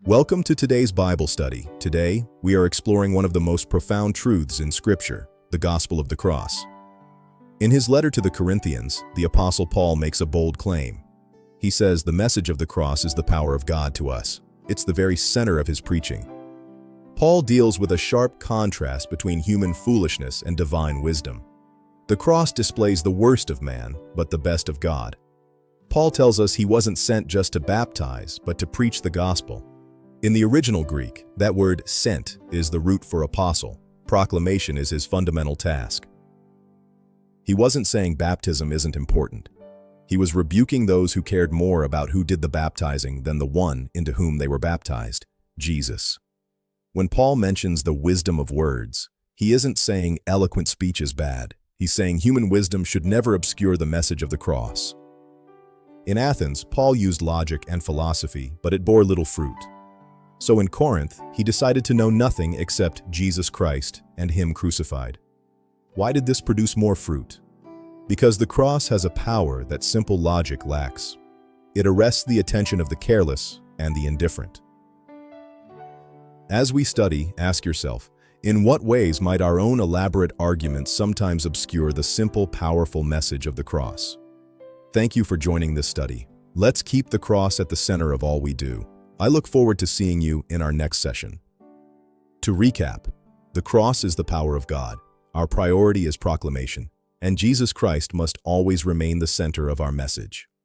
Welcome to today's Bible study. Today, we are exploring one of the most profound truths in Scripture, the gospel of the cross. In his letter to the Corinthians, the Apostle Paul makes a bold claim. He says the message of the cross is the power of God to us. It's the very center of his preaching. Paul deals with a sharp contrast between human foolishness and divine wisdom. The cross displays the worst of man, but the best of God. Paul tells us he wasn't sent just to baptize, but to preach the gospel. In the original Greek, that word sent is the root for apostle. Proclamation is his fundamental task. He wasn't saying baptism isn't important. He was rebuking those who cared more about who did the baptizing than the one into whom they were baptized, Jesus. When Paul mentions the wisdom of words, he isn't saying eloquent speech is bad. He's saying human wisdom should never obscure the message of the cross. In Athens, Paul used logic and philosophy, but it bore little fruit. So in Corinth, he decided to know nothing except Jesus Christ and Him crucified. Why did this produce more fruit? Because the cross has a power that simple logic lacks. It arrests the attention of the careless and the indifferent. As we study, ask yourself, in what ways might our own elaborate arguments sometimes obscure the simple, powerful message of the cross? Thank you for joining this study. Let's keep the cross at the center of all we do. I look forward to seeing you in our next session. To recap, the cross is the power of God. Our priority is proclamation, and Jesus Christ must always remain the center of our message.